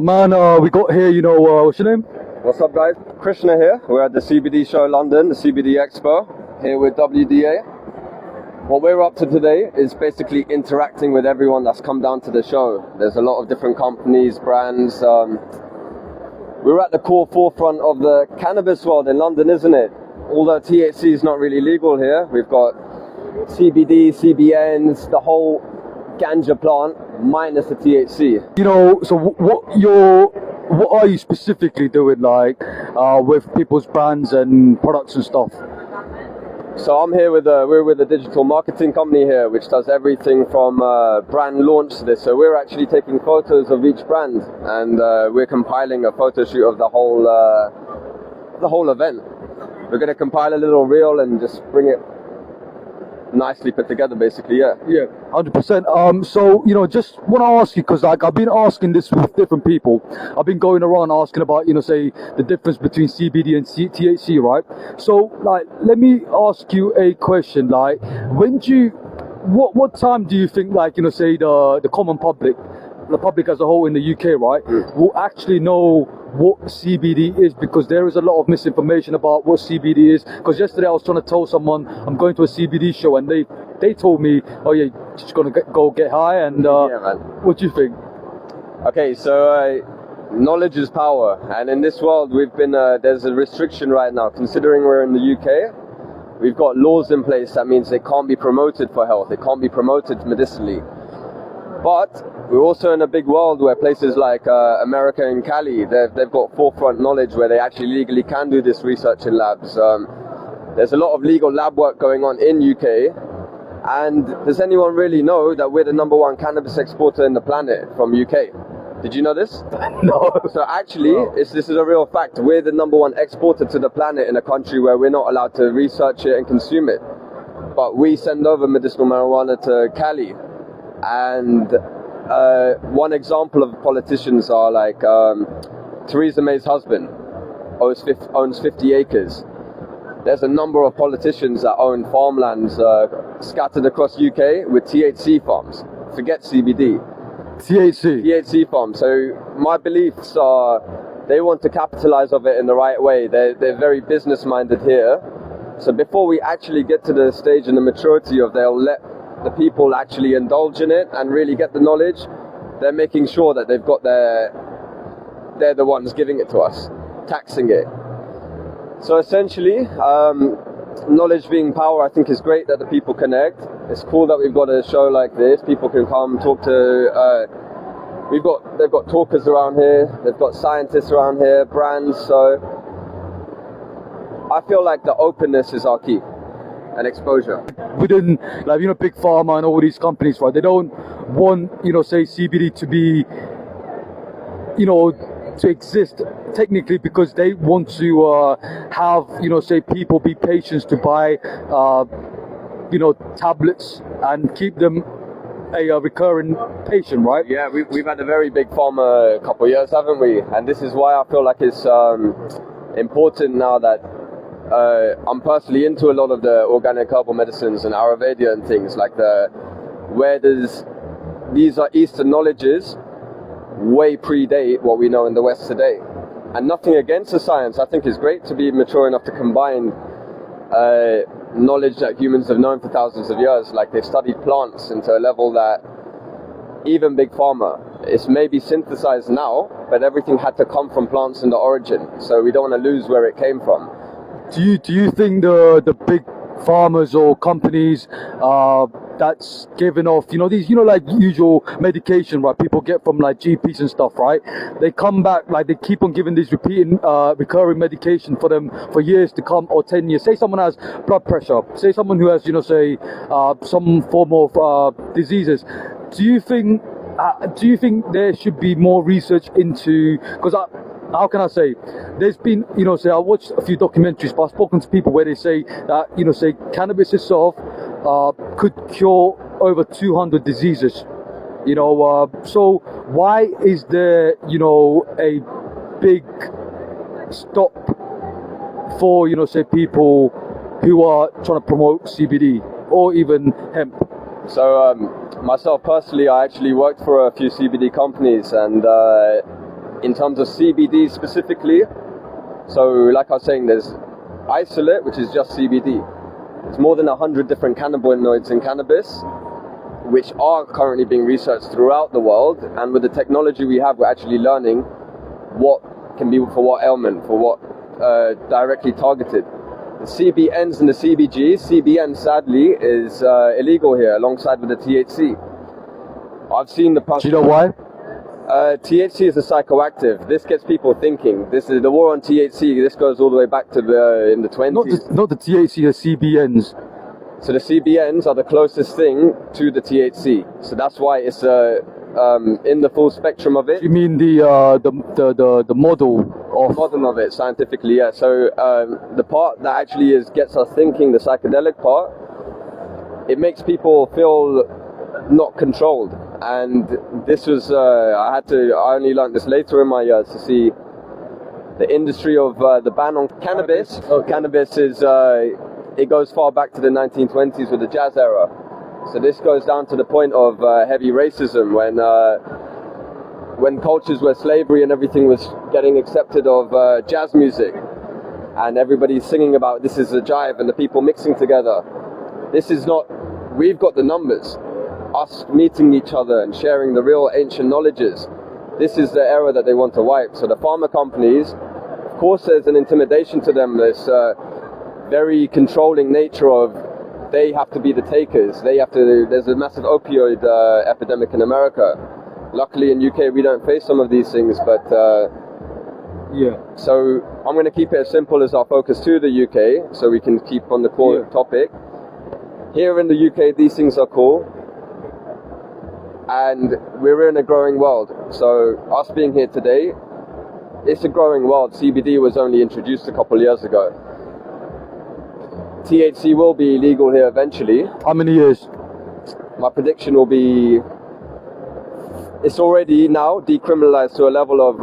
Man, we got here, what's your name? What's up, guys? Krishna here. We're at the CBD show London, the CBD Expo, here with WDA. What we're up to today is basically interacting with everyone that's come down to the show. There's a lot of different companies, brands. We're at the core forefront of the cannabis world in London, isn't it? Although THC is not really legal here, we've got CBD, CBNs, the whole ganja plant minus the THC. So what are you specifically doing, with people's brands and products and stuff? So I'm here we're with a digital marketing company here, which does everything from brand launch to this. So we're actually taking photos of each brand, and we're compiling a photo shoot of the whole event. We're going to compile a little reel and just bring it nicely put together, basically. Yeah, 100%. So just want to ask you, because I've been asking this with different people. I've been going around asking about say the difference between CBD and THC, right? So let me ask you a question. What time do you think say the common public, the public as a whole in the UK, right, will actually know what CBD is? Because there is a lot of misinformation about what CBD is. Because yesterday I was trying to tell someone I'm going to a CBD show, and they told me, oh yeah, you're just gonna go get high. And yeah, man. What do you think? Okay, so knowledge is power, and in this world we've been there's a restriction right now. Considering we're in the UK, we've got laws in place that means they can't be promoted for health, they can't be promoted medicinally. But we're also in a big world where places like America and Cali, they've got forefront knowledge where they actually legally can do this research in labs. There's a lot of legal lab work going on in UK. And does anyone really know that we're the #1 cannabis exporter in the planet from UK? Did you know this? No. So actually, this is a real fact. We're the #1 exporter to the planet in a country where we're not allowed to research it and consume it. But we send over medicinal marijuana to Cali. And one example of politicians are Theresa May's husband owns 50 acres. There's a number of politicians that own farmlands scattered across UK with THC farms. Forget CBD. THC farms. So my beliefs are they want to capitalize of it in the right way. They're very business minded here. So before we actually get to the stage and the maturity of they'll let the people actually indulge in it and really get the knowledge, they're making sure that they've got they're the ones giving it to us, taxing it. So essentially, knowledge being power, I think is great that the people connect. It's cool that we've got a show like this. People can come talk to, they've got talkers around here, they've got scientists around here, brands, so I feel like the openness is our key. And exposure. Within, Big Pharma and all these companies, right? They don't want, say CBD to be, to exist technically, because they want to have, say people be patients to buy, tablets and keep them a recurring patient, right? Yeah, we've had a very big pharma couple of years, haven't we? And this is why I feel like it's important now that I'm personally into a lot of the organic herbal medicines and Ayurveda and things like these are Eastern knowledges way predate what we know in the West today. And nothing against the science. I think it's great to be mature enough to combine knowledge that humans have known for thousands of years. Like they've studied plants into a level that even Big Pharma, it's maybe synthesized now, but everything had to come from plants in the origin. So we don't want to lose where it came from. Do you think the big farmers or companies that's giving off these usual medication, right, people get from GPs and stuff, right, they come back, they keep on giving these recurring medication for them for years to come, or 10 years? Say someone has blood pressure, say someone who has some form of diseases. Do you think there should be more research into, because how can I say, there's been, I watched a few documentaries, but I've spoken to people where they say that, say cannabis itself could cure over 200 diseases, so why is there, a big stop for, say people who are trying to promote CBD or even hemp? So myself personally, I actually worked for a few CBD companies, and in terms of CBD specifically, so like I was saying, there's isolate, which is just CBD. There's more than 100 different cannabinoids in cannabis, which are currently being researched throughout the world, and with the technology we have, we're actually learning what can be for what ailment, for what directly targeted. The CBNs and the CBGs, CBN sadly is illegal here alongside with the THC. I've seen the past. Do you know why? THC is a psychoactive. This gets people thinking. This is the war on THC. This goes all the way back to in the 20s. Not the THC, the CBNs. So the CBNs are the closest thing to the THC. So that's why it's in the full spectrum of it. You mean the model of Modern of it, scientifically, yeah. So the part that actually gets us thinking, the psychedelic part, it makes people feel not controlled. And this was I only learned this later in my years to see the industry of the ban on cannabis. Cannabis is it goes far back to the 1920s with the jazz era. So this goes down to the point of heavy racism when cultures where slavery and everything was getting accepted of jazz music, and everybody's singing about this is a jive and the people mixing together. This is not. We've got the numbers. Us meeting each other and sharing the real ancient knowledges. This is the era that they want to wipe. So the pharma companies, of course, there's an intimidation to them. This very controlling nature of they have to be the takers. They have to. There's a massive opioid epidemic in America. Luckily, in UK, we don't face some of these things, but yeah. So I'm going to keep it as simple as our focus to the UK, so we can keep on the core topic. Here in the UK, these things are cool. And we're in a growing world. So us being here today, it's a growing world. CBD was only introduced a couple of years ago. THC will be legal here eventually. How many years? My prediction will be, it's already now decriminalized to a level of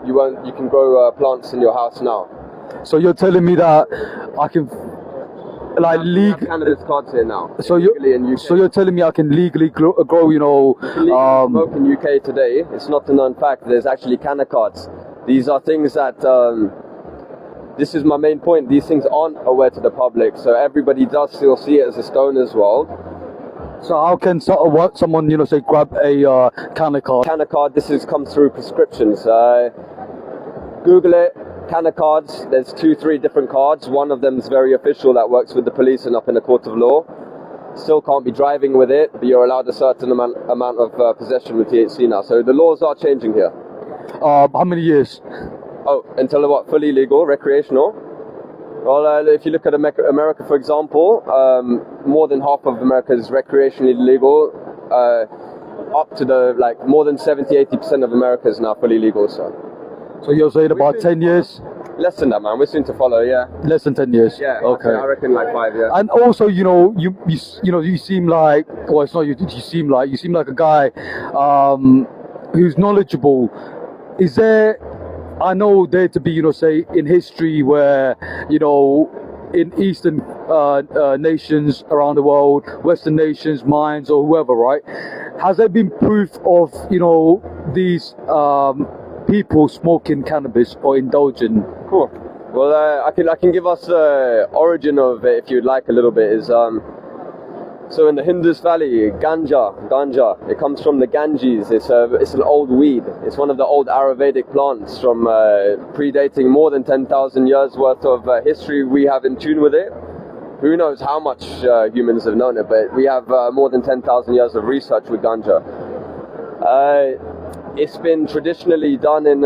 you can grow plants in your house now. So you're telling me that I can like legally cannabis cards here now. So you're telling me I can legally grow smoke in UK today. It's not a known fact. There's actually canna cards. These are things that this is my main point. These things aren't aware to the public, so everybody does still see it as a stoner's world. So how can someone say grab a canna card? Canna card. Comes through prescriptions. Google it. Canna cards, there's 2-3 different cards. One of them is very official that works with the police and up in the court of law. Still can't be driving with it, but you're allowed a certain amount of possession with THC now. So the laws are changing here. How many years? Oh, until what? Fully legal, recreational? Well, if you look at America, for example, more than half of America is recreationally legal. Up to more than 70-80% of America is now fully legal. So you're saying about 10 years? Less than that, man. We're soon to follow, yeah. Less than 10 years? Yeah, okay. I reckon 5, yeah. And also, you seem like, well, it's not you seem like a guy who's knowledgeable. Is there, I know there to be, say, in history where, in Eastern nations around the world, Western nations, mines or whoever, right? Has there been proof of, these people smoking cannabis or indulging? Cool. Well, I can give us the origin of it if you'd like a little bit. Is so in the Indus Valley, ganja. It comes from the Ganges. It's an old weed. It's one of the old Ayurvedic plants from predating more than 10,000 years worth of history. We have in tune with it. Who knows how much humans have known it, but we have more than 10,000 years of research with ganja. It's been traditionally done in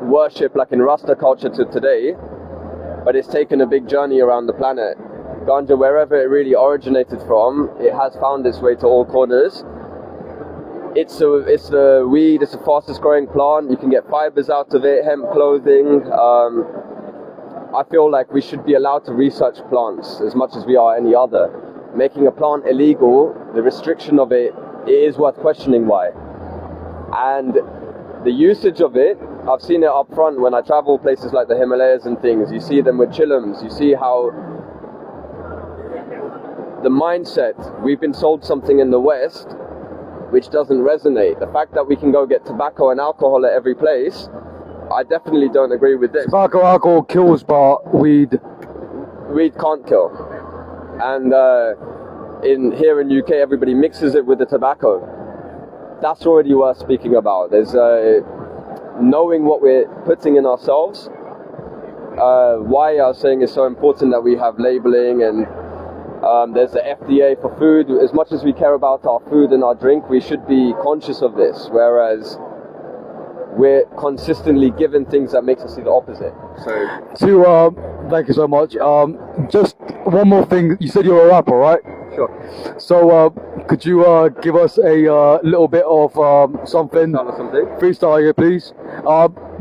worship, like in Rasta culture to today, but it's taken a big journey around the planet. Ganja, wherever it really originated from, it has found its way to all corners. It's the weed, it's the fastest growing plant. You can get fibers out of it, hemp clothing. I feel like we should be allowed to research plants as much as we are any other. Making a plant illegal, the restriction of it is worth questioning why. And the usage of it, I've seen it up front when I travel places like the Himalayas and things. You see them with chillums. You see how the mindset, we've been sold something in the West which doesn't resonate. The fact that we can go get tobacco and alcohol at every place, I definitely don't agree with this. Tobacco, alcohol kills, but weed. Weed can't kill. And here in UK, everybody mixes it with the tobacco. That's already worth speaking about. There's knowing what we're putting in ourselves. Why I was saying it's so important that we have labeling, and there's the FDA for food. As much as we care about our food and our drink, we should be conscious of this, whereas we're consistently given things that makes us see the opposite. So Thank you so much. Just one more thing. You said you're a rapper, right? sure. So could you give us a little bit of something? Tell us something. Freestyle here, please.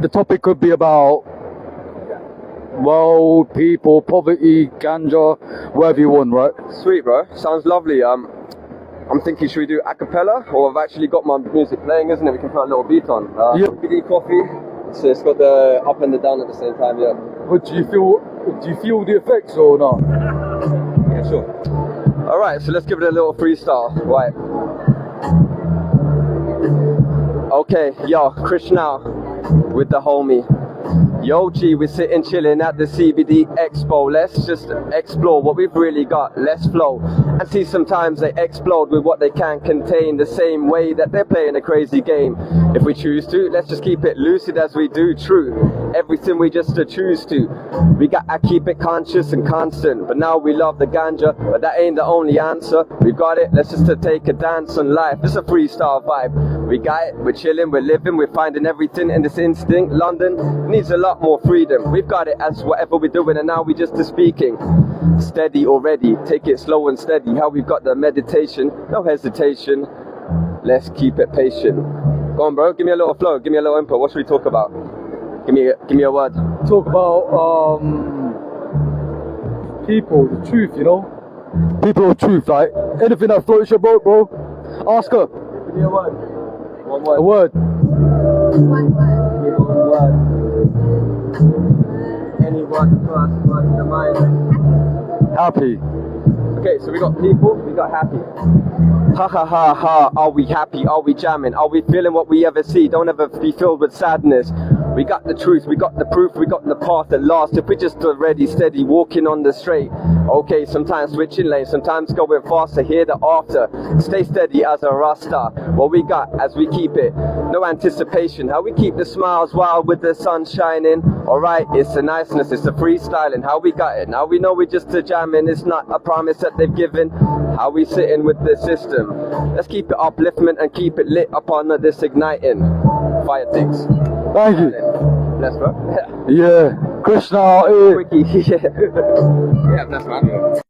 The topic could be about world, people, poverty, ganja, whatever you want, right? Sweet, bro. Sounds lovely. I'm thinking, should we do a cappella? Or I've actually got my music playing, isn't it? We can put a little beat on. Yeah. CBD coffee. So it's got the up and the down at the same time, yeah. But do you feel the effects or not? Yeah, sure. Alright, so let's give it a little freestyle. Right. Okay, yo, Krishna with the homie. Yo G, we're sitting chilling at the CBD Expo. Let's just explore what we've really got. Let's flow and see sometimes they explode with what they can't contain, the same way that they're playing a crazy game. If we choose to, let's just keep it lucid as we do true. Everything we just choose to. We gotta keep it conscious and constant. But now we love the ganja, but that ain't the only answer. We got it, let's just take a dance on life. It's a freestyle vibe. We got it, we're chilling, we're living, we're finding everything in this instinct. London needs a lot more freedom. We've got it as whatever we're doing, and now we just are speaking. Steady already, take it slow and steady. How we've got the meditation, no hesitation. Let's keep it patient. Go on, bro, give me a little flow, give me a little input. What should we talk about? Give me a word. Talk about people, the truth, you know? People of truth, like anything that floats your boat, bro. Ask her. Give me a word. One word. A word. One word. Any word first, word in the mind. Happy. Okay, so we got people, we got happy. Ha ha ha ha, are we happy? Are we jamming? Are we feeling what we ever see? Don't ever be filled with sadness. We got the truth, we got the proof, we got the path at last. If we just already steady, walking on the straight. Okay, sometimes switching lanes, sometimes going faster, hear the after. Stay steady as a rasta. What we got as we keep it, no anticipation. How we keep the smiles wild with the sun shining. Alright, it's a niceness, it's a freestyling. How we got it, now we know we just a jamming. It's not a promise that they've given. How we sitting with the system. Let's keep it upliftment and keep it lit upon this igniting. Fire things. Thank you. Bless, bro. Yeah. Krishna. Quickie. Yeah, bless, man.